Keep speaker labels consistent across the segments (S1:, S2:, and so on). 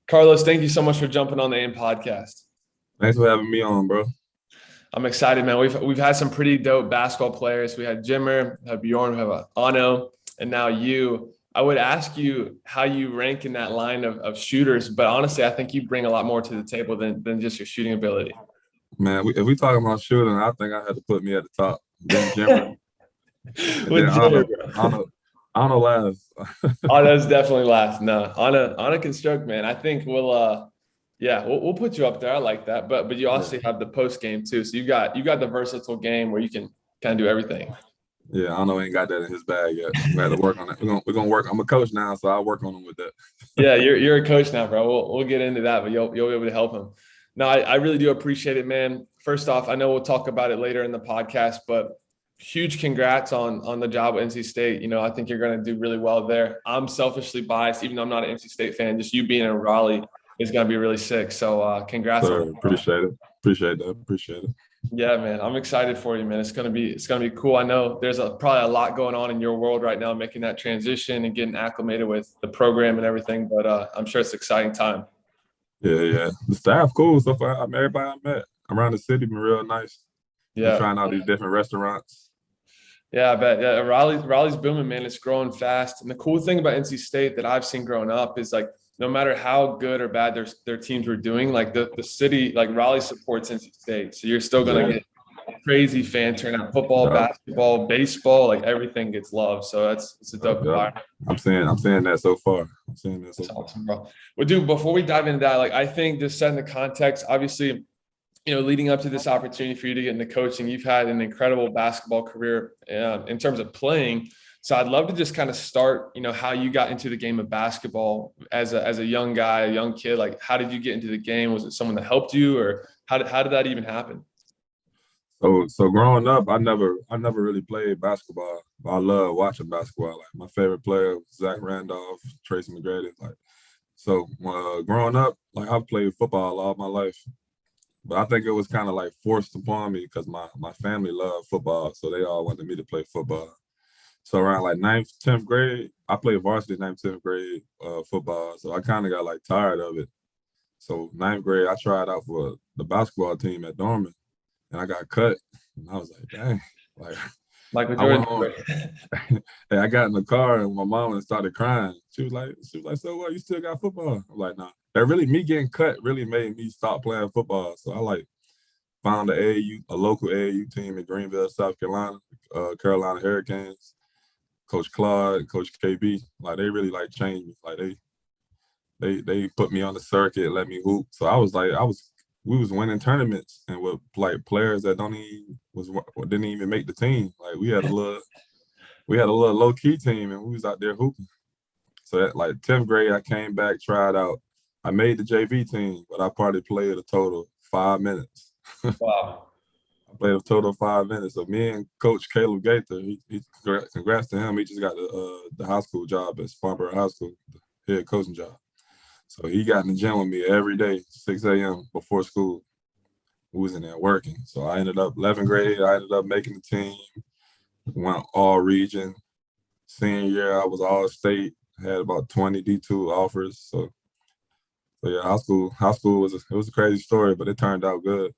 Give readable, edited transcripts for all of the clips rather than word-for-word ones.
S1: Carlos, thank you so much for jumping on the AIM podcast.
S2: Thanks for having me on, bro.
S1: I'm excited, man. We've had some pretty dope basketball players. We had Jimmer, we had Bjorn, we have Ano, and now you. I would ask you how you rank in that line of shooters, but honestly, I think you bring a lot more to the table than just your shooting ability.
S2: Man, if we talking about shooting, I think I had to put me at the top. Then Jimmer, and then
S1: With Jimmer, bro.
S2: Anna last.
S1: Anna's definitely last. No, Anna can stroke, man. I think we'll put you up there. I like that. But you
S2: Yeah,
S1: also have the post game too. So you got the versatile game where you can kind of do everything.
S2: yeah, Anna ain't got that in his bag yet. We had to work on it. We're gonna work. I'm a coach now, so I'll work on him with that.
S1: Yeah, you're a coach now, bro. We'll get into that, but you'll be able to help him. No, I really do appreciate it, man. First off, I know we'll talk about it later in the podcast, but huge congrats on the job at NC State. I think you're going to do really well there. I'm selfishly biased, even though I'm not an NC State fan. Just you being in Raleigh is going to be really sick. So congrats on
S2: So
S1: that.
S2: appreciate it. Appreciate it.
S1: Yeah, man. I'm excited for you, man. It's gonna be cool. I know there's probably a lot going on in your world right now, making that transition and getting acclimated with the program and everything. But I'm sure it's an exciting time.
S2: Yeah. The staff cool so far. Everybody I met around the city been real nice. Been
S1: Yeah.
S2: trying out these different restaurants.
S1: Yeah, I bet. Yeah, Raleigh's booming, man. It's growing fast. And the cool thing about NC State that I've seen growing up is like no matter how good or bad their teams were doing, like the city, like Raleigh supports NC State. So you're still gonna
S2: Yeah,
S1: get crazy fan turnout, football,
S2: yeah,
S1: basketball, baseball, like everything gets love. So it's a dope
S2: yeah.
S1: environment.
S2: I'm saying that so far. I'm saying that so
S1: That's
S2: far.
S1: awesome, bro. Well, dude, before we dive into that, like I think just setting the context, obviously, leading up to this opportunity for you to get into coaching, you've had an incredible basketball career in terms of playing. So I'd love to just kind of start, how you got into the game of basketball as a young guy, a young kid. Like, how did you get into the game? Was it someone that helped you, or how did that even happen?
S2: So growing up, I never really played basketball, but I love watching basketball. Like my favorite player was Zach Randolph, Tracy McGrady. Growing up, like I've played football all my life, but I think it was kind of like forced upon me because my family loved football, so they all wanted me to play football. So around like ninth, 10th grade, I played varsity ninth, 10th grade football. So I kind of got like tired of it. So ninth grade, I tried out for the basketball team at Dorman, and I got cut. And I was like, dang, like
S1: Michael
S2: I went
S1: Jordan.
S2: home. Hey, I got in the car and my mom and started crying. She was like, so what? You still got football? I'm like, nah. That really me getting cut really made me stop playing football. So I like found a local AAU team in Greenville, South Carolina, Carolina Hurricanes. Coach Claude, Coach KB, like they really like changed me. Like they put me on the circuit, let me hoop. So we was winning tournaments and with like players that didn't even make the team. Like we had a little low key team and we was out there hooping. So at like 10th grade, I came back, tried out. I made the JV team, but I probably played a total of 5 minutes.
S1: Wow.
S2: I played a total of 5 minutes. So me and Coach Caleb Gaither, congrats to him. He just got the high school job at Spartanburg High School, the head coaching job. So he got in the gym with me every day, 6 a.m. before school. We was in there working. So I ended up 11th grade. I ended up making the team. Went all region. Senior year, I was all state. Had about 20 D2 offers. So yeah, high school was a crazy story, but it turned out good.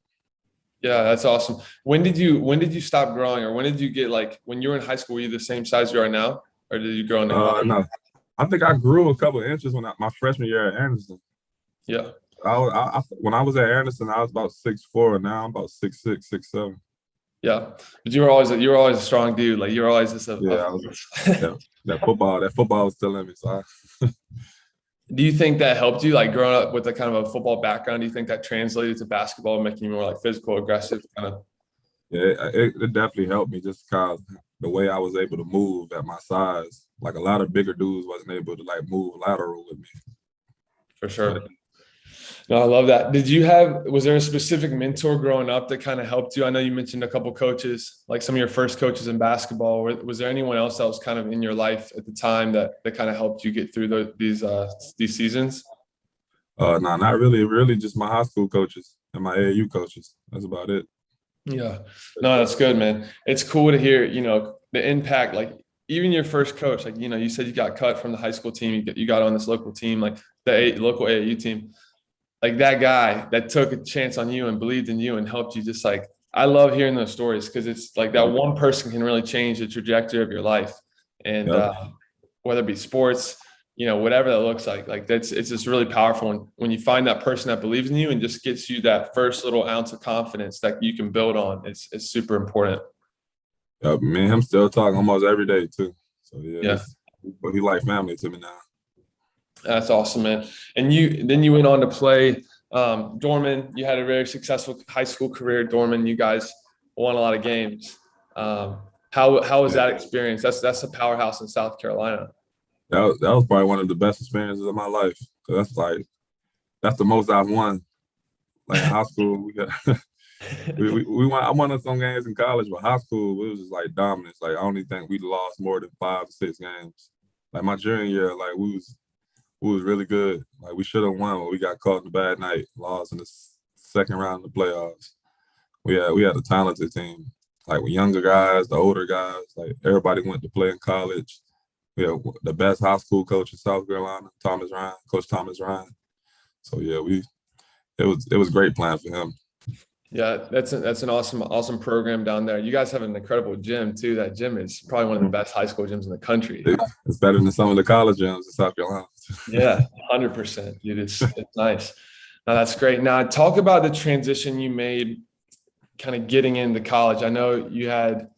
S1: Yeah, that's awesome. When did you stop growing, or when did you get like when you were in high school? Were you the same size you are now, or did you grow in college?
S2: No, I think I grew a couple of inches my freshman year at Anderson.
S1: Yeah.
S2: When I was at Anderson, I was about 6'4", and now I'm about 6'6", 6'7".
S1: Yeah, but you were always a strong dude. Like you were always just
S2: Yeah, I was. Yeah, that football was still in me. So
S1: Do you think that helped you, like growing up with a kind of a football background? Do you think that translated to basketball, making you more like physical, aggressive, kind of?
S2: yeah, it definitely helped me just because the way I was able to move at my size. Like a lot of bigger dudes wasn't able to like move lateral with me.
S1: For
S2: So
S1: sure. No, I love that. Was there a specific mentor growing up that kind of helped you? I know you mentioned a couple coaches, like some of your first coaches in basketball. Was there anyone else that was kind of in your life at the time that kind of helped you get through these seasons?
S2: no, not really. Really, just my high school coaches and my AAU coaches. That's about it.
S1: Yeah. No, that's good, man. It's cool to hear, the impact, like even your first coach, like, you said you got cut from the high school team, you got on this local team, like local AAU team, like that guy that took a chance on you and believed in you and helped you. Just like, I love hearing those stories because it's like that one person can really change the trajectory of your life. And whether it be sports, whatever that looks like it's just really powerful when you find that person that believes in you and just gets you that first little ounce of confidence that you can build on. It's super important.
S2: Me and him still talk almost every day too. So
S1: Yeah.
S2: He like family to me now.
S1: That's awesome, man. And you went on to play Dorman. You had a very successful high school career at Dorman. You guys won a lot of games. How was that experience? That's a powerhouse in South Carolina.
S2: That was probably one of the best experiences of my life. That's the most I've won. Like in high school, we got we won. I won some games in college, but high school it was just like dominance. Like I don't even think we lost more than 5 or 6 games. Like my junior year, like we was really good. Like we should have won, but we got caught in a bad night. Lost in the second round of the playoffs. We had a talented team. Like with younger guys, the older guys, like everybody went to play in college. We had the best high school coach in South Carolina, Coach Thomas Ryan. So yeah, it was great playing for him.
S1: Yeah, that's an awesome program down there. You guys have an incredible gym too. That gym is probably one of the best high school gyms in the country.
S2: It's better than some of the college gyms in South Carolina.
S1: Yeah, 100%. Dude, it's nice. Now that's great. Now talk about the transition you made, kind of getting into college. I know you had.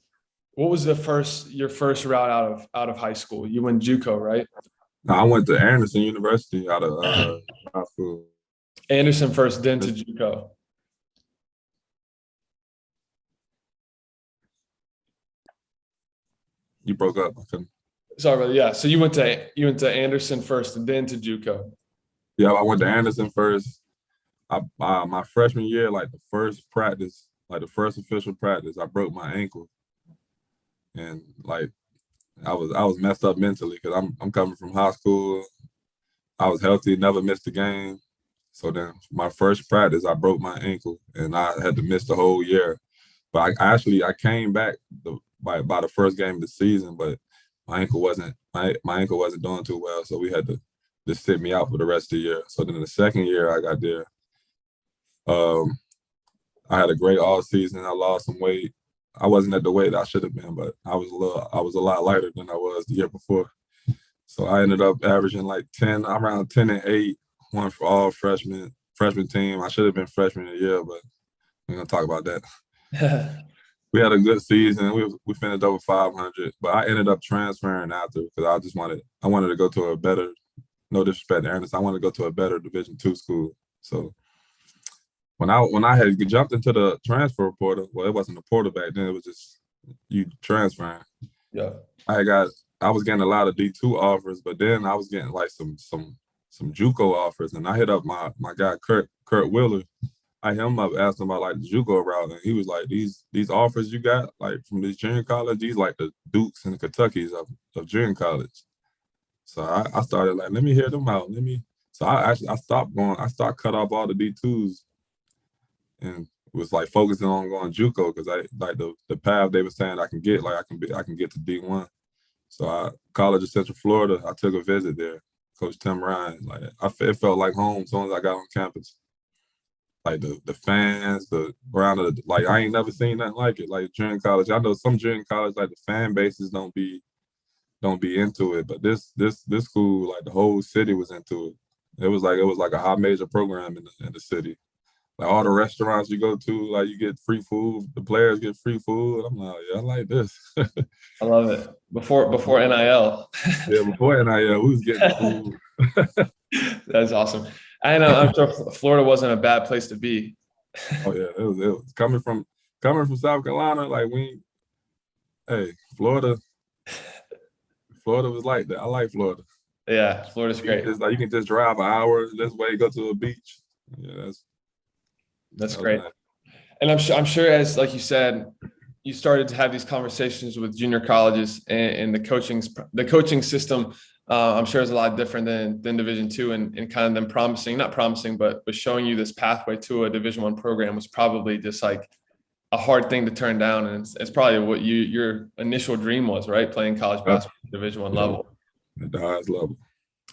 S1: What was your first route out of high school? You went JUCO, right?
S2: No, I went to Anderson University out of high school.
S1: Anderson first, then to JUCO.
S2: You broke up.
S1: Sorry, brother. Yeah. So you went to Anderson first, and then to JUCO.
S2: Yeah, I went to Anderson first. My freshman year, like the first practice, like the first official practice, I broke my ankle, and like I was messed up mentally because I'm coming from high school. I was healthy, never missed a game. So then my first practice, I broke my ankle, and I had to miss the whole year. But I came back by the first game of the season, but my ankle wasn't doing too well, so we had to just sit me out for the rest of the year. So then the second year I got there, I had a great all season. I lost some weight. I wasn't at the weight I should have been, but I was a lot lighter than I was the year before. So I ended up averaging like around 10 and 8, one for all freshman team. I should have been freshman of the year, but we're gonna talk about that. We had a good season. We finished over 500, but I ended up transferring after because I wanted to go to a better. No disrespect to Ernest, I wanted to go to a better Division II school. So when I had jumped into the transfer portal, well, it wasn't a portal back then. It was just you transferring.
S1: Yeah.
S2: I was getting a lot of D2 offers, but then I was getting like some JUCO offers, and I hit up my guy Kurt Wheeler. I hit him up, asked him about like the JUCO route, and he was like, "These offers you got like from this junior college, these like the Dukes and the Kentuckys of junior college." So I started like, let me hear them out. So I stopped going. I started cut off all the D2s, and was like focusing on going JUCO because I like the path they were saying I can get. Like I can get to D1. So College of Central Florida, I took a visit there. Coach Tim Ryan, like it felt like home as soon as I got on campus. Like the fans, the ground of like I ain't never seen nothing like it. Like junior college, I know some junior college like the fan bases don't be into it, but this school, like the whole city was into it. It was like a high major program in the city. Like all the restaurants you go to, like you get free food. The players get free food. I'm like, yeah, I like this.
S1: I love it. Before NIL.
S2: Yeah, before NIL, we was getting food.
S1: That's awesome. I know. I'm sure Florida wasn't a bad place to be.
S2: Oh yeah, it was coming from South Carolina. Like Florida was like that. I like Florida.
S1: Yeah, Florida's great.
S2: You can just drive an hour this way, go to a beach. Yeah,
S1: that's great. Nice. And I'm sure, as like you said, you started to have these conversations with junior colleges and the coaching system. I'm sure is a lot different than Division II, and kind of them not promising, but showing you this pathway to a Division I program was probably just like a hard thing to turn down. And it's probably what your initial dream was, right? Playing college basketball at Division I level.
S2: At the highest level.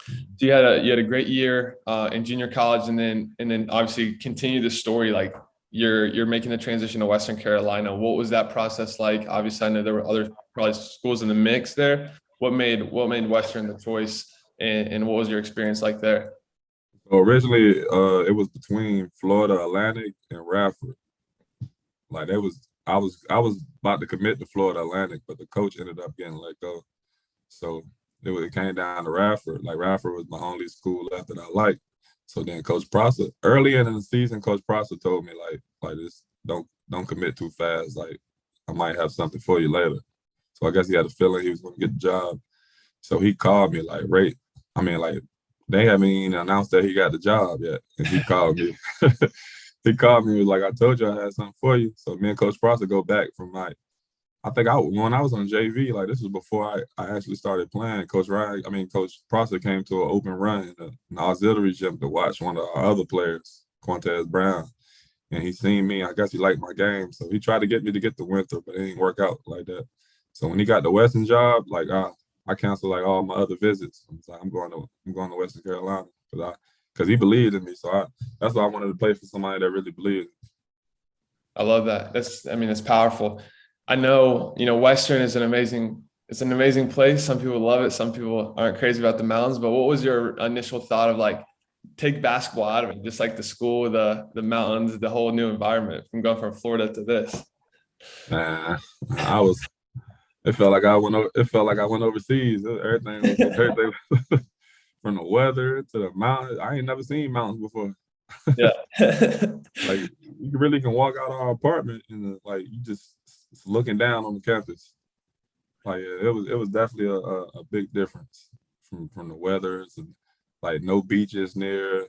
S1: So you had a great year in junior college, and then obviously continue the story. Like you're making the transition to Western Carolina. What was that process like? Obviously, I know there were other probably schools in the mix there. What made Western the choice, and what was your experience like there?
S2: So originally, it was between Florida Atlantic and Radford. Like I was about to commit to Florida Atlantic, but the coach ended up getting let go. So it came down to Radford. Like Radford was my only school left that I liked. So then Coach Prosser, early in the season, Coach Prosser told me like this, don't commit too fast. Like I might have something for you later. So I guess he had a feeling he was going to get the job. So he called me like I mean like they haven't even announced that he got the job yet, and he called me. He called me, was like, I told you I had something for you. So me and Coach Prosser go back from like, I think when I was on JV, like this was before I actually started playing. Coach Prosser came to an open run in an auxiliary gym to watch one of our other players, Quantez Brown. And he seen me. I guess he liked my game. So he tried to get me to get the Winthrop, but it didn't work out like that. So when he got the Western job, like I canceled like all my other visits. I was like, I'm going to Western Carolina because he believed in me. So that's why I wanted to play for somebody that really believed.
S1: I love that. That's powerful. I know, Western is it's an amazing place. Some people love it. Some people aren't crazy about the mountains, but what was your initial thought of like, take basketball out of it, just like the school, the mountains, the whole new environment from going from Florida to this?
S2: Man, I was. It felt like I went. It felt like I went overseas. Everything from the weather to the mountains. I ain't never seen mountains before.
S1: Yeah.
S2: Like you really can walk out of our apartment and like you just looking down on the campus. Like yeah, it was definitely a big difference from the weathers and like no beaches near.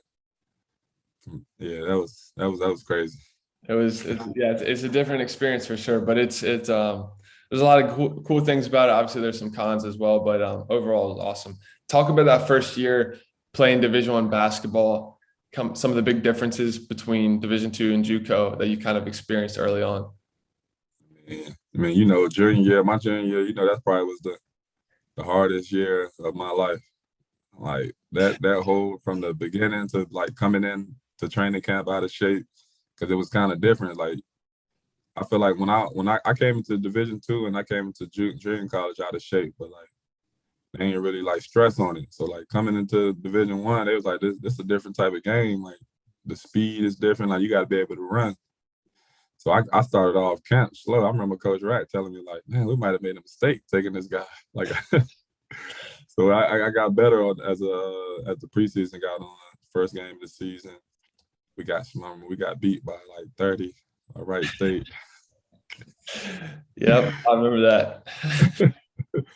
S2: Yeah, that was crazy.
S1: It's a different experience for sure, but there's a lot of cool things about it. Obviously, there's some cons as well, but overall, it's awesome. Talk about that first year playing Division I basketball. Some of the big differences between Division II and JUCO that you kind of experienced early on.
S2: Yeah. I mean, my junior year, that's probably was the hardest year of my life. Like that whole from the beginning to like coming in to training camp out of shape because it was kind of different. Like I feel like when I came into Division II and I came into junior college out of shape, but like they ain't really like stress on it. So like coming into Division I, they was like this is a different type of game. Like the speed is different. Like you got to be able to run. So I started off camp slow. I remember Coach Rack telling me like, man, we might have made a mistake taking this guy. Like, so I got better as the preseason got on. First game of the season, we got beat by like 30 at Wright State.
S1: Yep, I remember that.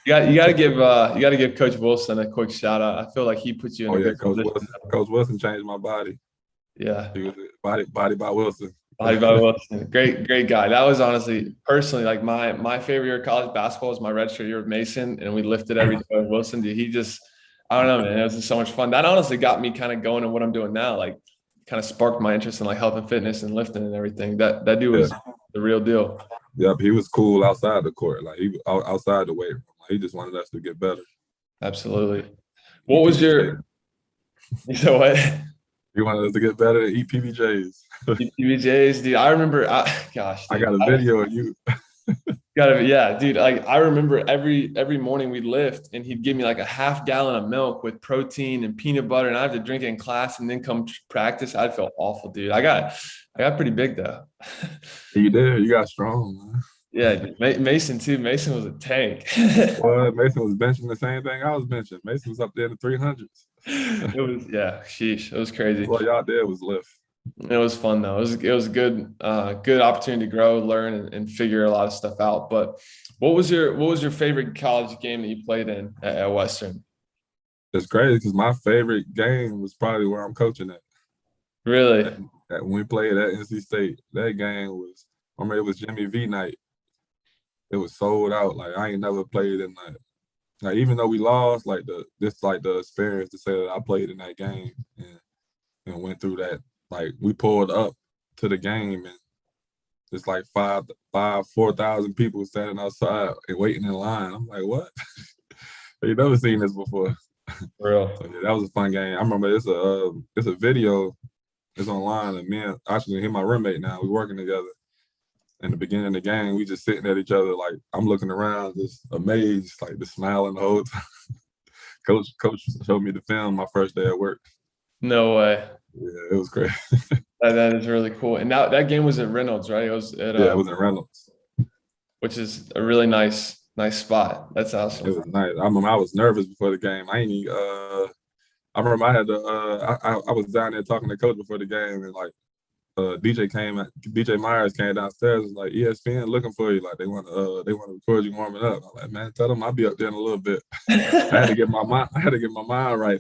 S1: You got to give Coach Wilson a quick shout out. I feel like he puts you in
S2: Oh
S1: a
S2: yeah,
S1: good position.
S2: Coach Wilson changed my body.
S1: Yeah.
S2: He was body by Wilson.
S1: Bobby Wilson, great guy. That was honestly, personally, like my favorite year of college basketball was my redshirt year with Mason, and we lifted every day with Wilson. Dude, I don't know, man. It was just so much fun. That honestly got me kind of going in what I'm doing now. Like, kind of sparked my interest in like health and fitness and lifting and everything. That dude was the real deal.
S2: Yep, he was cool outside the court. Like he outside the weight room. Like, he just wanted us to get better.
S1: Absolutely. What was your? You know what?
S2: He wanted us to get better and eat PBJs.
S1: PBJs, dude. I remember. Gosh, dude,
S2: I got a video of you.
S1: Yeah, dude. Like I remember every morning we'd lift and he'd give me like a half gallon of milk with protein and peanut butter, and I have to drink it in class and then come practice. I'd feel awful, dude. I got pretty big though.
S2: You did. You got strong, man.
S1: Yeah, dude. Mason too. Mason was a tank.
S2: Well, Mason was benching the same thing I was benching. Mason was up there in the 300s.
S1: Sheesh. It was crazy.
S2: All y'all did was lift.
S1: It was fun though. It was good opportunity to grow, learn, and figure a lot of stuff out. But what was your favorite college game that you played in at Western?
S2: It's crazy because my favorite game was probably where I'm coaching at.
S1: Really?
S2: When we played at NC State, that game was, I remember it was Jimmy V night. It was sold out. Like I ain't never played in that. Like even though we lost, like the experience to say that I played in that game and went through that. Like we pulled up to the game and it's like 4,000 people standing outside and waiting in line. I'm like, what? You never seen this before.
S1: For real.
S2: So yeah, that was a fun game. I remember it's a video. It's online, and actually him, my roommate now, we working together. In the beginning of the game, we just sitting at each other, like I'm looking around, just amazed, like just smiling the whole time. Coach showed me the film my first day at work.
S1: No way.
S2: Yeah, it was great.
S1: That is really cool. And that game was at Reynolds, right? It was at
S2: Yeah, it was in Reynolds.
S1: which is a really nice spot. That's awesome.
S2: It was nice. I remember I was nervous before the game. I remember I had to I was down there talking to coach before the game, and like DJ Myers came downstairs and like ESPN looking for you, like they want to record you warming up. I'm like, man, tell them I'll be up there in a little bit. I had to get my mind right.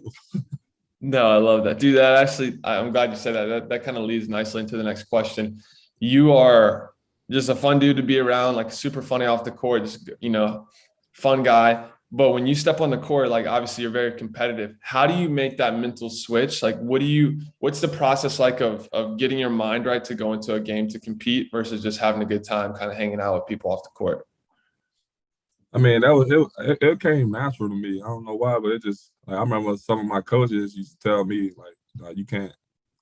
S1: No, I love that. Dude, that actually, I'm glad you said that. That kind of leads nicely into the next question. You are just a fun dude to be around, like super funny off the court, just, fun guy. But when you step on the court, like obviously you're very competitive. How do you make that mental switch? Like, what's the process like of getting your mind right to go into a game to compete versus just having a good time, kind of hanging out with people off the court?
S2: I mean, that was it came natural to me. I don't know why, but it just like I remember some of my coaches used to tell me like you can't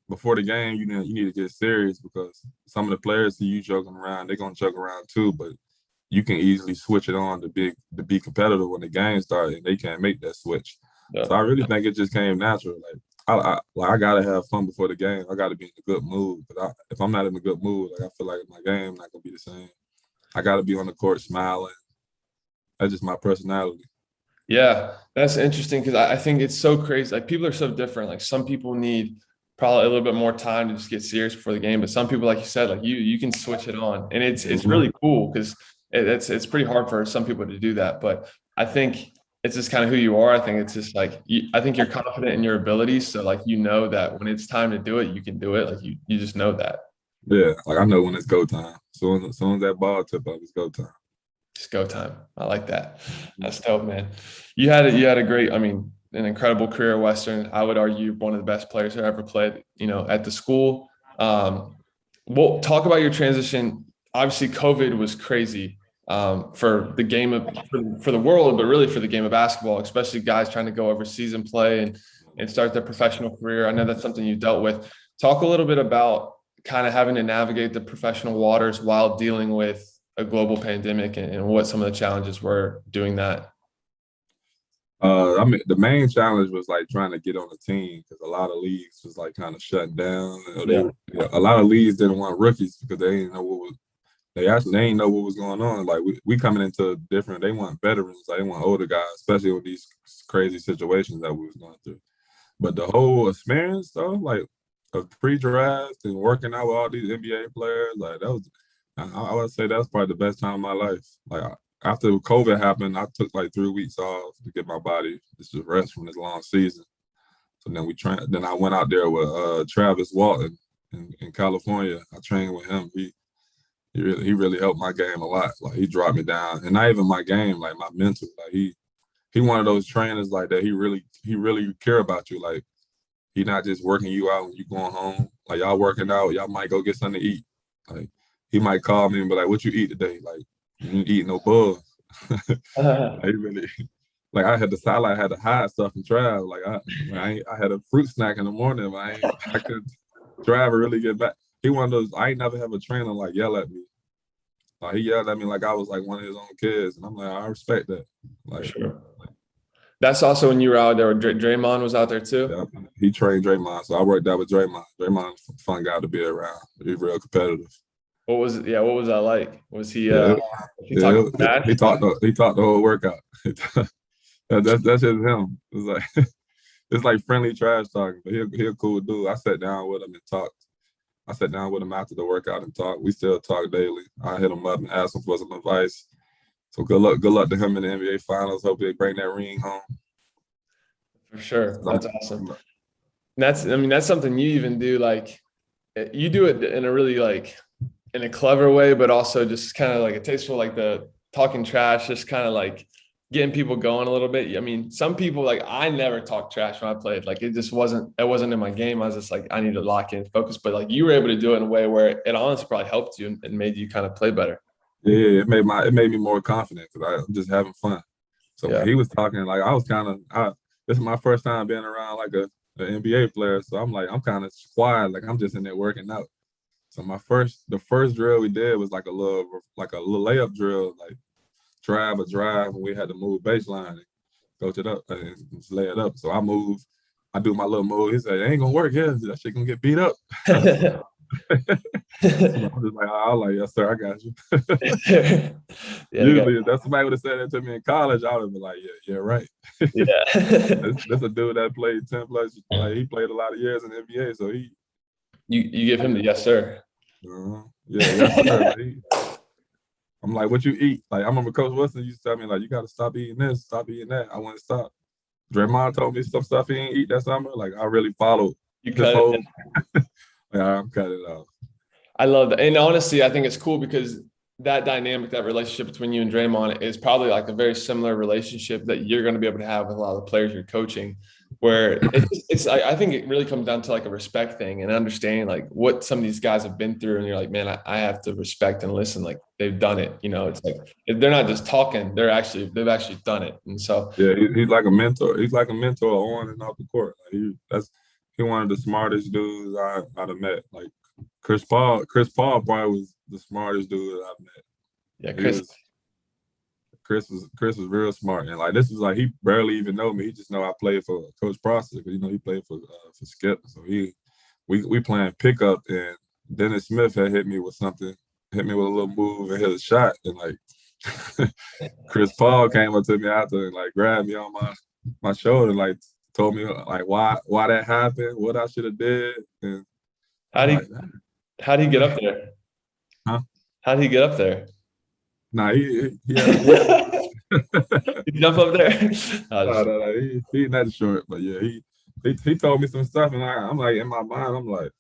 S2: before the game you need to get serious because some of the players see you joking around, they're gonna joke around too, but you can easily switch it on to be competitive when the game starts and they can't make that switch.
S1: Yeah.
S2: So I really think it just came natural. I gotta have fun before the game. I gotta be in a good mood. But if I'm not in a good mood, like I feel like my game not gonna be the same. I gotta be on the court smiling. That's just my personality.
S1: Yeah, that's interesting because I think it's so crazy. Like people are so different. Like some people need probably a little bit more time to just get serious before the game, but some people, like you said, like you can switch it on, and it's really cool because it's pretty hard for some people to do that. But I think it's just kind of who you are. I think it's just like I think you're confident in your abilities, so like that when it's time to do it, you can do it. Like you just know that.
S2: Yeah, like I know when it's go time. So as soon as that ball tip up, it's go time.
S1: Just go time. I like that. That's dope, man. You had a great, I mean, an incredible career at Western. I would argue one of the best players who ever played, at the school. We'll talk about your transition. Obviously, COVID was crazy for the game for the world, but really for the game of basketball, especially guys trying to go overseas and play and start their professional career. I know that's something you dealt with. Talk a little bit about kind of having to navigate the professional waters while dealing with a global pandemic and what some of the challenges were doing that.
S2: I mean, the main challenge was like trying to get on the team because a lot of leagues was like kind of shut down. A lot of leagues didn't want rookies because they didn't know they didn't know what was going on. Like we coming into different. They want veterans. Like, they want older guys, especially with these crazy situations that we was going through. But the whole experience though, like of pre-draft and working out with all these NBA players, like that was. I would say that's probably the best time of my life. Like after COVID happened, I took like 3 weeks off to get my body just to rest from this long season. So then I went out there with Travis Walton in California. I trained with him. He really helped my game a lot. Like he dropped me down, and not even my game, like my mental. Like he one of those trainers like that. He really care about you. Like he not just working you out when you going home. Like y'all working out, y'all might go get something to eat. Like he might call me and be like, "What you eat today?" Like, you didn't eat no bugs. Like, he really, like I had to hide stuff and travel. Like I had a fruit snack in the morning. I could drive and really get back. He one of those. I ain't never have a trainer like yell at me. Like he yelled at me like I was like one of his own kids, and I'm like, I respect that. Like,
S1: sure. That's also when you were out there. Draymond was out there too.
S2: Yeah, he trained Draymond, so I worked out with Draymond. Draymond's a fun guy to be around. He's real competitive.
S1: What was that like? Was he
S2: he talked the whole workout. that's just him. It's like friendly trash talking, but he a cool dude. I sat down with him and talked. I sat down with him after the workout and talked. We still talk daily. I hit him up and asked him for some advice. So good luck to him in the NBA Finals. Hope they bring that ring home.
S1: For sure, that's awesome. And that's something you even do. Like you do it in a really like in a clever way, but also just kind of like a tasteful, like the talking trash, just kind of like getting people going a little bit. I mean, some people like I never talked trash when I played. Like it wasn't in my game. I was just like, I need to lock in focus. But like you were able to do it in a way where it honestly probably helped you and made you kind of play better.
S2: Yeah, it made me more confident because I'm just having fun. So when he was talking, like I was kind of this is my first time being around like an NBA player. So I'm like, I'm kind of quiet, like I'm just in there working out. So the first drill we did was like a little layup drill, like drive, and we had to move baseline and coach it up and just lay it up. So I do my little move. He said, it ain't gonna work here. That shit gonna get beat up. So, so I'm just like, I was like, yes, sir, I got you. Usually, if that somebody would have said that to me in college, I would have been like, yeah, right.
S1: Yeah.
S2: That's a dude that played 10 plus, like he played a lot of years in the NBA, so
S1: you give him the yes, sir.
S2: Yes, sir. I'm like, what you eat? Like, I remember Coach Wilson used to tell me, like, you got to stop eating this, stop eating that. I want to stop. Draymond told me some stuff he didn't eat that summer. Like, I really followed
S1: his whole.
S2: Yeah, I'm cutting it off.
S1: I love that. And honestly, I think it's cool because that dynamic, that relationship between you and Draymond is probably like a very similar relationship that you're going to be able to have with a lot of the players you're coaching, where I think it really comes down to like a respect thing and understanding like what some of these guys have been through. And you're like, man, I have to respect and listen. Like they've done it. You know, it's like, they're not just talking, they've actually done it. And so,
S2: yeah, he's like a mentor. He's like a mentor on and off the court. Like he one of the smartest dudes I'd have met. Like Chris Paul probably was the smartest dude that I've met.
S1: Yeah,
S2: Chris was real smart, and like this was like he barely even know me. He just know I played for Coach Prosser because he played for Skip. So we playing pickup, and Dennis Smith had hit me with a little move and hit a shot, and like Chris Paul came up to me after and like grabbed me on my shoulder, and like told me like why that happened, what I should have did, and
S1: how did he get up there?
S2: Huh?
S1: How did he get up there?
S2: Nah, he
S1: jump up there.
S2: No, he not short, but yeah, he told me some stuff, and I'm like in my mind, I'm like,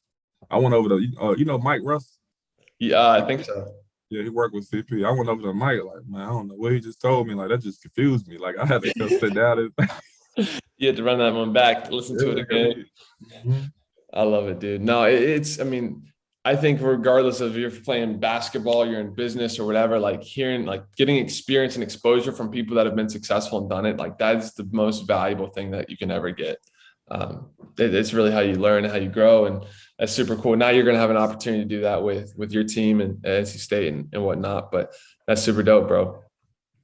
S2: I went over to Mike Russ.
S1: Yeah, I think so.
S2: Yeah, he worked with CP. I went over to Mike, like, man, I don't know what he just told me. Like that just confused me. Like I had to go sit down and
S1: you had to run that one back, listen to it again. Mm-hmm. I love it, dude. No, I think regardless of if you're playing basketball, you're in business or whatever, like getting experience and exposure from people that have been successful and done it, like that's the most valuable thing that you can ever get. It's really how you learn, how you grow, and that's super cool. Now you're going to have an opportunity to do that with your team and NC State and whatnot, but that's super dope, bro.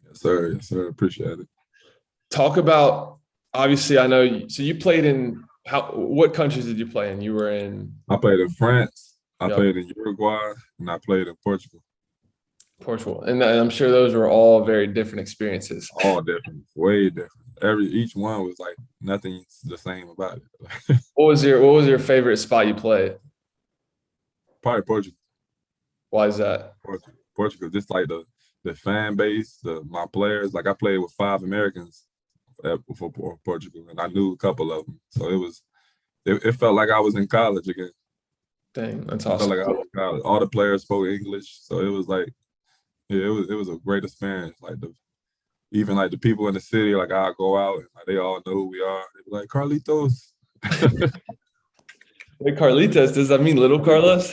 S2: Yes, sir. Yes, sir. Appreciate it.
S1: Talk about, obviously, I know, so you played in what countries did you play in? You were in?
S2: I played in France. I played in Uruguay, and I played in Portugal.
S1: And I'm sure those were all very different experiences.
S2: All different, way different. Each one was like nothing the same about it.
S1: What was your favorite spot you played?
S2: Probably Portugal.
S1: Why is that?
S2: Portugal, just like the fan base, my players. Like I played with 5 Americans for Portugal, and I knew a couple of them, so it felt like I was in college again.
S1: Dang, that's awesome.
S2: Like I was in college. All the players spoke English, so it was like, yeah, it was a great experience. Like even like the people in the city, like I go out and like, they all know who we are. They be like Carlitos.
S1: Wait, Carlitos? Does that mean little Carlos?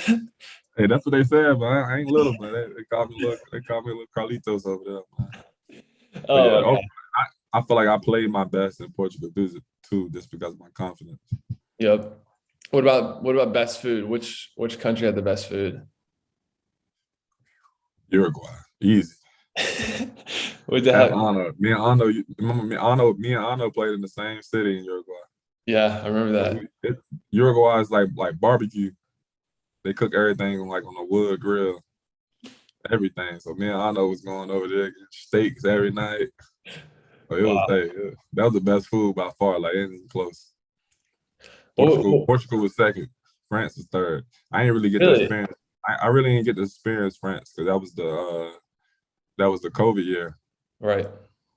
S2: Hey, that's what they said, but I ain't little, but they call me little Carlitos over there, man.
S1: Oh,
S2: yeah,
S1: okay.
S2: I feel like I played my best in Portugal too, just because of my confidence.
S1: Yep. What about best food? Which country had the best food?
S2: Uruguay, easy.
S1: What'd that happen?
S2: Honor. Me and Ano played in the same city in Uruguay.
S1: Yeah, I remember that.
S2: Uruguay is like barbecue. They cook everything like on a wood grill, everything. So me and Ano was going over there getting steaks every night. So that was the best food by far. Like anything close. Portugal was second. France was third. I didn't really get the experience. I really didn't get to experience France because that was the COVID year.
S1: Right.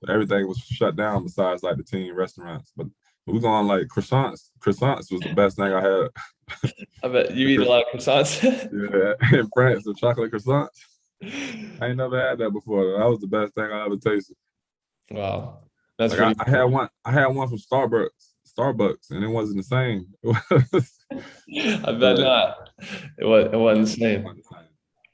S2: Everything was shut down besides like the team restaurants. But we going like croissants. Croissants was the best thing I had.
S1: I bet you eat a lot of croissants.
S2: Yeah, in France, the chocolate croissants. I ain't never had that before. That was the best thing I ever tasted.
S1: Wow, that's
S2: like I had one. I had one from Starbucks, and it wasn't the same.
S1: I bet not. It wasn't the same.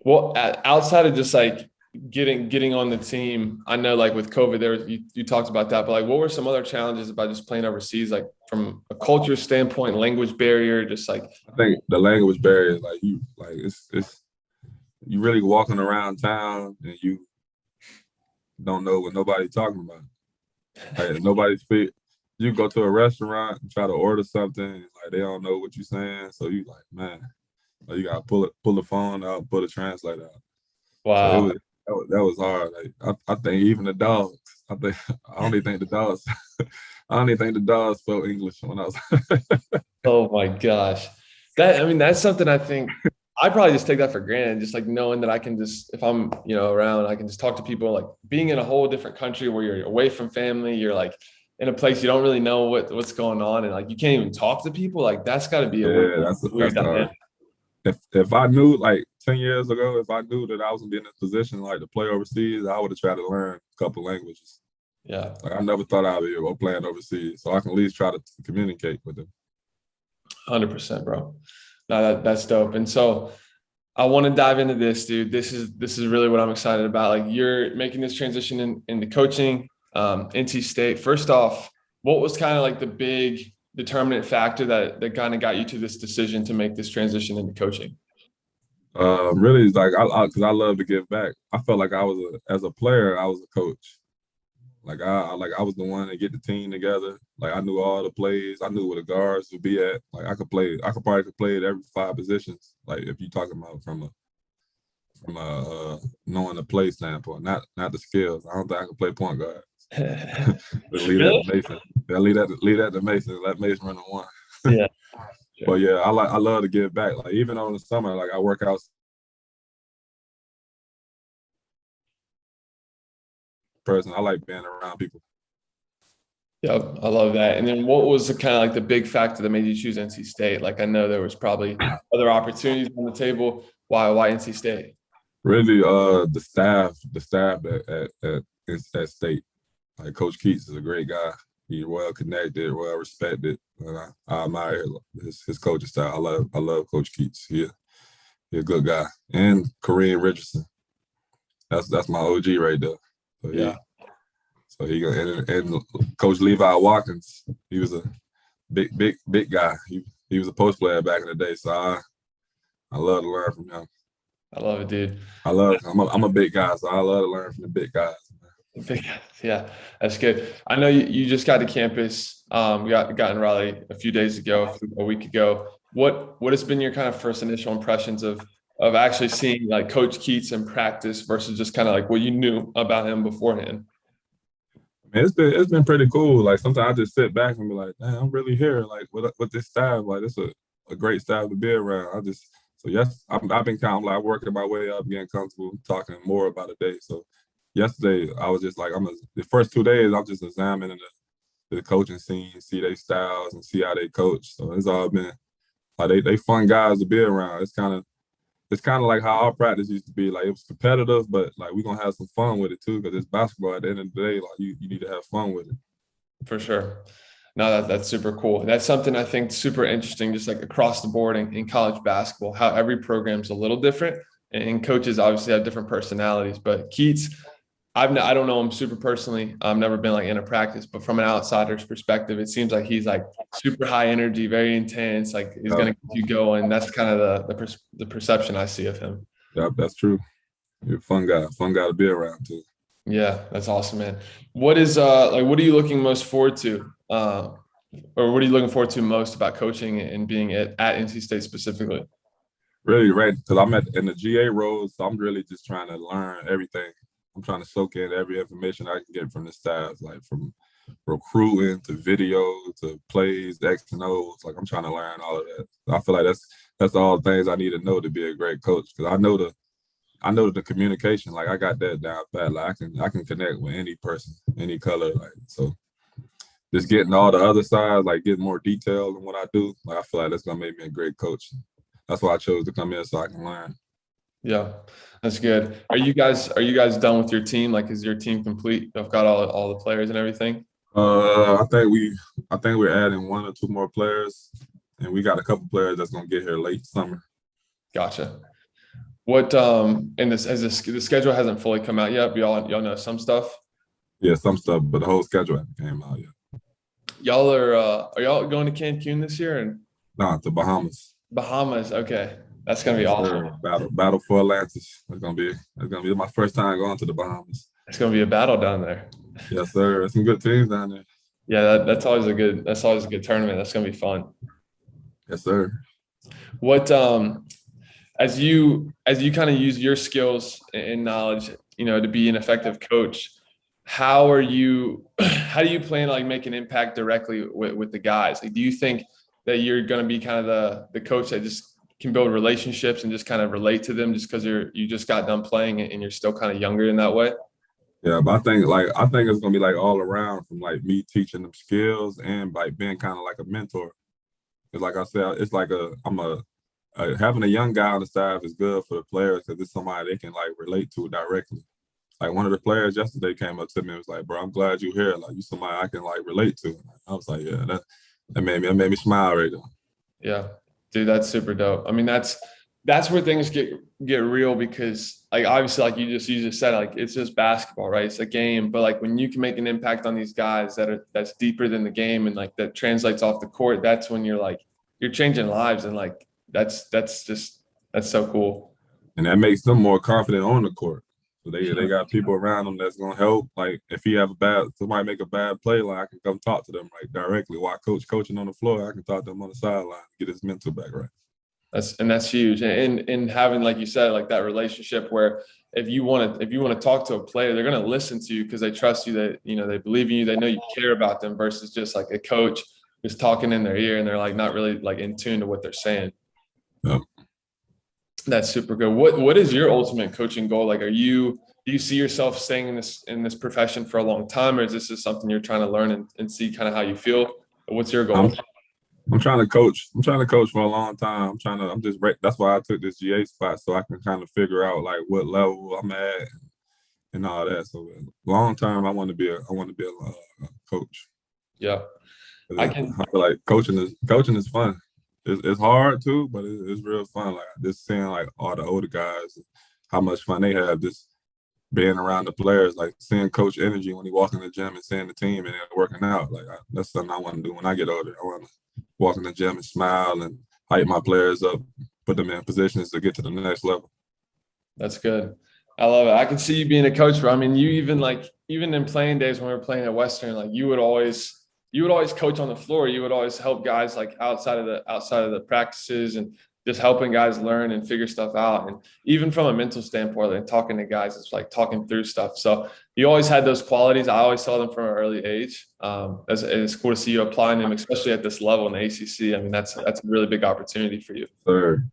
S1: Well, outside of just like getting on the team. I know like with COVID there, you talked about that, but like what were some other challenges about just playing overseas, like from a culture standpoint, language barrier, just like
S2: I think the language barrier, it's you really walking around town and you don't know what nobody's talking about. Like nobody speak. You go to a restaurant and try to order something, and, like they don't know what you're saying. So you like, man, like, you gotta pull the phone out, pull the translator out. So
S1: wow.
S2: that was hard. Like I think even the dogs. I don't even think the dogs. I don't even think the dogs spoke English when I was.
S1: Oh my gosh. That, I mean, that's something I think I probably just take that for granted. Just like knowing that I can just, if I'm, around, I can just talk to people, like being in a whole different country where you're away from family, you're like in a place you don't really know what's going on. And like, you can't even talk to people. Like that's gotta be a weird,
S2: Yeah,
S1: weird
S2: that's hard.
S1: dynamic.
S2: If I knew like 10 years ago, if I knew that I was gonna be in a position like to play overseas, I would have tried to learn a couple languages.
S1: Yeah.
S2: Like I never thought I'd be able to play overseas, so I can at least try to communicate with them.
S1: 100%, bro. No, that's dope. And so I want to dive into this, dude. This is really what I'm excited about. Like you're making this transition into coaching, NC State. First off, what was kind of like the big determinant factor that kind of got you to this decision to make this transition into coaching?
S2: Really, it's like because I love to give back. I felt like as a player, I was a coach. Like I was the one to get the team together. Like I knew all the plays. I knew where the guards would be at. Like I could play. I could probably play at every 5 positions. Like if you're talking about from a knowing the play standpoint, not the skills. I don't think I can play point guard. But leave that
S1: Really?
S2: to Mason. Yeah, leave that to Mason. Let Mason run the one.
S1: Yeah.
S2: But
S1: Sure.
S2: yeah, I love to give back. Like even on the summer, like I work out person. I like being around people.
S1: Yep, I love that. And then what was the kind of like the big factor that made you choose NC State? Like I know there was probably other opportunities on the table. Why NC State?
S2: Really, the staff at State. Like Coach Keats is a great guy. He's well connected, well respected. And I admire his coaching style. I love Coach Keats. He's a good guy. And Kareem Richardson. That's my OG right there. So
S1: Yeah.
S2: and Coach Levi Watkins. He was a big guy. He was a post player back in the day. So I love to learn from him.
S1: I love it, dude.
S2: I'm a big guy, so I love to learn from the big guys.
S1: Yeah, that's good. I know you just got to campus. Got in Raleigh a few days ago, a week ago. What has been your kind of first initial impressions of actually seeing like Coach Keats in practice versus just kind of like what you knew about him beforehand?
S2: Man, it's been pretty cool. Like sometimes I just sit back and be like, "Man, I'm really here." Like with this staff, like it's a great staff to be around. I've been kind of like working my way up, getting comfortable, talking more about a day. So yesterday I was just like, the first 2 days I'm just examining the coaching scene, see their styles and see how they coach. So it's all been like they fun guys to be around. It's kind of like how our practice used to be. Like it was competitive, but like we're gonna have some fun with it too, because it's basketball. At the end of the day, like you need to have fun with it.
S1: For sure. No, that's super cool. That's something I think super interesting, just like across the board in college basketball, how every program's a little different, and coaches obviously have different personalities. But Keats, I don't know him super personally. I've never been like in a practice, but from an outsider's perspective, it seems like he's like super high energy, very intense. Like he's
S2: Uh,
S1: gonna get you going. That's kind of the perception I see of him.
S2: yeah, that's true. You're a fun guy to be around too.
S1: Yeah, that's awesome, man. What is like what are you looking most forward to? Or what are you looking forward to most about coaching and being at NC State specifically?
S2: Really, right? Because I'm in the GA role, so I'm really just trying to learn everything. I'm trying to soak in every information I can get from the staff, like from recruiting to video to plays, X and O's. Like I'm trying to learn all of that. I feel like that's all the things I need to know to be a great coach. Because I know the communication. Like I got that down pat. Like I can connect with any person, any color. Like so, just getting all the other sides, like getting more detail in what I do. Like I feel like that's gonna make me a great coach. That's why I chose to come here so I can learn.
S1: Yeah, that's good. Are you guys done with your team? Like, is your team complete? I've got all the players and everything.
S2: Uh, I think we, I think we're adding 1 or 2 more players, and we got a couple players that's gonna get here late summer.
S1: Gotcha. What and the schedule hasn't fully come out yet, but y'all know some stuff.
S2: Yeah, some stuff, but the whole schedule hasn't came out yet.
S1: Y'all are y'all going to Cancun this year and
S2: No, the Bahamas.
S1: Bahamas? Okay, that's gonna be
S2: Yes,
S1: awesome.
S2: sir. Battle for Atlantis. That's gonna be my first time going to the Bahamas.
S1: It's gonna be a battle down there.
S2: Yes, sir. There's some good teams down there.
S1: Yeah, that's always a good tournament. That's gonna be fun.
S2: Yes, sir.
S1: What as you kind of use your skills and knowledge, to be an effective coach, how do you plan to like make an impact directly with the guys? Like, do you think that you're going to be kind of the coach that just can build relationships and just kind of relate to them just because you just got done playing and you're still kind of younger in that way?
S2: Yeah, but I think it's gonna be like all around from like me teaching them skills and like being kind of like a mentor. Because like I said, it's like having a young guy on the staff is good for the players because it's somebody they can like relate to directly. Like one of the players yesterday came up to me and was like, "Bro, I'm glad you're here. Like you somebody I can like relate to." I was like, "Yeah, that made me smile right there."
S1: Yeah, dude, that's super dope. I mean, that's where things get real because like obviously like you just said like it's just basketball, right? It's a game, but like when you can make an impact on these guys that's deeper than the game and like that translates off the court, that's when you're changing lives and like that's so cool.
S2: And that makes them more confident on the court. So they got people around them that's gonna help. Like if he have somebody make a bad play, like I can come talk to them right directly. While coaching on the floor, I can talk to them on the sideline, get his mental back right.
S1: That's huge. And having, like you said, like that relationship where if you want to talk to a player, they're going to listen to you because they trust you, that, they believe in you, they know you care about them versus just like a coach who's talking in their ear and they're like not really like in tune to what they're saying.
S2: Yep.
S1: That's super good. What is your ultimate coaching goal? Like, do you see yourself staying in this profession for a long time, or is this just something you're trying to learn and see kind of how you feel? What's your goal?
S2: I'm I'm trying to coach. I'm trying to coach for a long time. I'm just that's why I took this GA spot so I can kind of figure out like what level I'm at and all that. So long term, I want to be a coach.
S1: Yeah, I can.
S2: I feel like coaching is fun. It's hard too, but it's real fun. Like just seeing like all the older guys, how much fun they have just being around the players, like seeing coach energy when he walks in the gym and seeing the team and then working out. Like that's something I want to do when I get older. I want to walk in the gym and smile and hype my players up, put them in positions to get to the next level.
S1: That's good. I love it. I can see you being a coach, bro. I mean, you even in playing days when we were playing at Western, like you would always coach on the floor. You would always help guys like outside of the practices and just helping guys learn and figure stuff out. And even from a mental standpoint, like talking to guys, it's like talking through stuff. So you always had those qualities. I always saw them from an early age. It's cool to see you applying them, especially at this level in the ACC. I mean, that's a really big opportunity for you.
S2: Sir.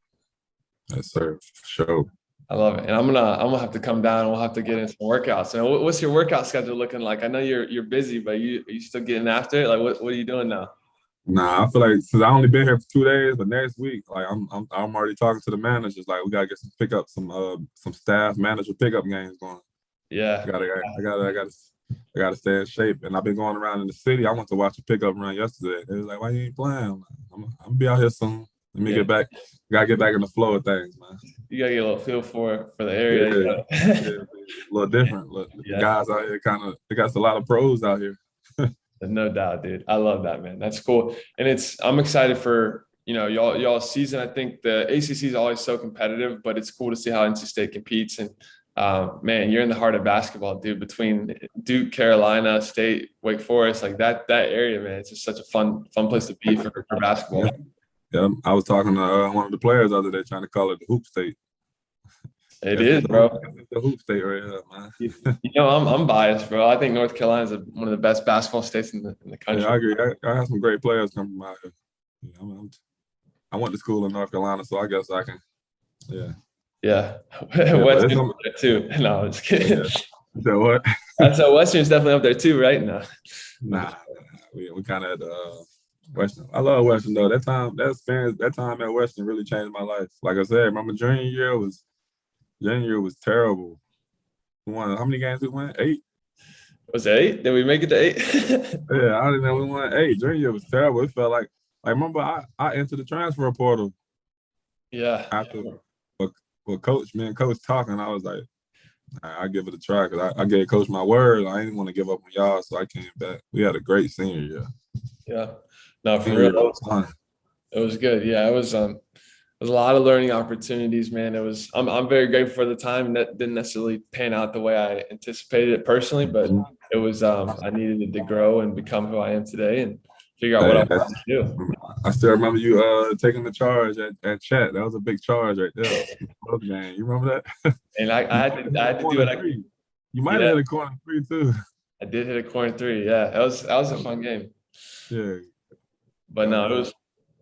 S2: Yes, sir. For sure.
S1: I love it. And I'm gonna have to come down and we'll have to get in some workouts. And what's your workout schedule looking like? I know you're busy, but are you still getting after it? Like what are you doing now?
S2: Nah, I feel like since I only been here for 2 days, but next week, like I'm already talking to the managers. Like we gotta get some staff manager pickup games going.
S1: Yeah.
S2: I gotta stay in shape. And I've been going around in the city. I went to watch a pickup run yesterday. They was like, "Why you ain't playing?" I'm gonna be out here soon. Let me get back. Gotta get back in the flow of things, man.
S1: You gotta get a little feel for the area.
S2: Yeah, a little different. Look, the guys out here they got a lot of pros out here.
S1: No doubt, dude. I love that, man. That's cool. And I'm excited for, y'all season. I think the ACC is always so competitive, but it's cool to see how NC State competes. And man, you're in the heart of basketball, dude, between Duke, Carolina, State, Wake Forest, like that area, man. It's just such a fun place to be for basketball.
S2: Yeah, I was talking to one of the players the other day trying to call it the hoop state.
S1: It is, bro.
S2: The hoop state right here, man.
S1: I'm biased, bro. I think North Carolina is one of the best basketball states in the country.
S2: Yeah, I agree. I have some great players come from out here. Yeah, I went to school in North Carolina, so I guess I can. Yeah.
S1: Yeah. Western's up there too. No, I'm just kidding.
S2: Yeah. So what?
S1: So Western's definitely up there too, right? No.
S2: Nah. We kind of had Western. I love Western though. That time at Western really changed my life. Like I said, remember junior year was terrible. We won how many games we won? 8.
S1: Was it 8? Did we make it to 8?
S2: Yeah, I didn't know we won 8. Junior year was terrible. It felt like remember I entered the transfer portal.
S1: Yeah.
S2: After with Coach, me and Coach talking, I was like, I give it a try because I gave Coach my word. I didn't want to give up on y'all, so I came back. We had a great senior year.
S1: Yeah. No, for
S2: Senior
S1: real.
S2: year was fun.
S1: It was good. Yeah, it was a lot of learning opportunities, man. I'm very grateful for the time that didn't necessarily pan out the way I anticipated it personally, but it was I needed it to grow and become who I am today and figure out what I
S2: Hey,
S1: wanted to do.
S2: I still remember you taking the charge at Chat. That was a big charge right there. Man, you remember that?
S1: And I had to do
S2: Corner
S1: it.
S2: three. You might have
S1: Yeah,
S2: hit a corner three too.
S1: I did hit a corner three. Yeah, that was a fun game.
S2: Yeah,
S1: But
S2: that
S1: no,
S2: was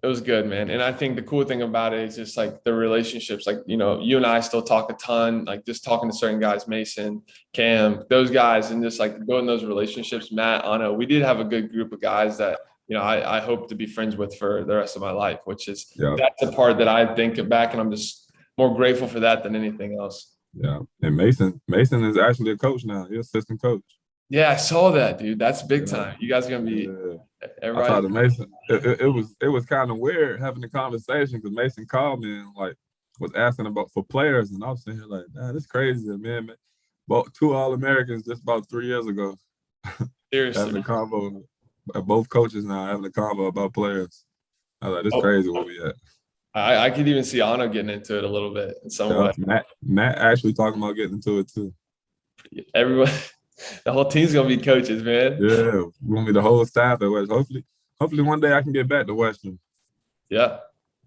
S1: it was good, man. And I think the cool thing about it is just like the relationships. Like, you and I still talk a ton, like just talking to certain guys, Mason, Cam, those guys, and just like building those relationships. Matt, Anna, we did have a good group of guys that, I hope to be friends with for the rest of my life, which is
S2: yeah,
S1: that's the part that I think back and I'm just more grateful for that than anything else.
S2: yeah. And Mason is actually a coach now. He's assistant coach.
S1: Yeah, I saw that, dude. That's big
S2: Yeah,
S1: time. You guys are gonna be
S2: yeah. I
S1: everybody.
S2: talked to Mason. It was kind of weird having the conversation because Mason called me and like was asking about for players, and I was sitting here like, nah, this crazy, man. Bought 2 All-Americans just about 3 years ago. Having
S1: Seriously.
S2: a convo, both coaches now having a convo about players. I was like, this
S1: Oh,
S2: crazy where we at.
S1: I could even see Anno getting into it a little bit in some
S2: Yeah,
S1: way.
S2: Matt actually talking about getting into it too.
S1: Everyone, the whole team's gonna be coaches, man.
S2: Yeah, we want me the whole staff at West. Hopefully one day I can get back to Western.
S1: Yeah,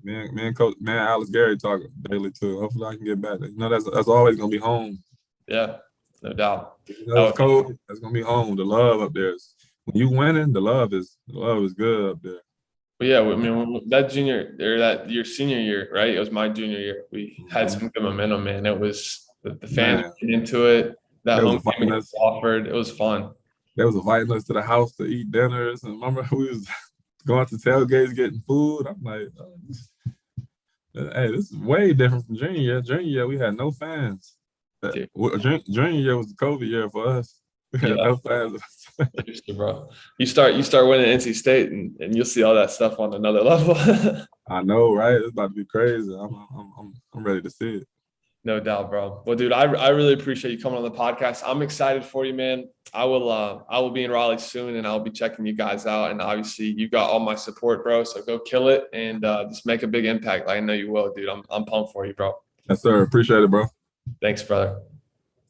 S2: Man, Alex Gary talk daily too. Hopefully I can get back. That's always gonna be home.
S1: yeah, no doubt. That
S2: It's
S1: would be,
S2: cold. That's gonna be home. The love up there is when you winning. The love is good up there.
S1: but yeah, I mean, that junior or that your senior year, right? It was my junior year. We had some good momentum, man. It was the fans
S2: Man,
S1: getting into it. That
S2: they was
S1: home game
S2: inviting
S1: against
S2: us.
S1: Wofford, it was fun.
S2: They was inviting us to the house to eat dinners, and remember we was going to tailgates getting food. I'm like, oh, hey, this is way different from junior year. Junior year we had no fans.
S1: Dude,
S2: Junior year was the COVID year for us. We had
S1: yeah,
S2: no fans.
S1: seriously, bro. You start winning NC State, and you'll see all that stuff on another level.
S2: I know, right? It's about to be crazy. I'm ready to see it.
S1: No doubt, bro. Well, dude, I really appreciate you coming on the podcast. I'm excited for you, man. I will be in Raleigh soon and I'll be checking you guys out. And obviously you got all my support, bro. So go kill it and just make a big impact. Like I know you will, dude. I'm pumped for you, bro.
S2: Yes, sir. Appreciate it, bro.
S1: Thanks, brother.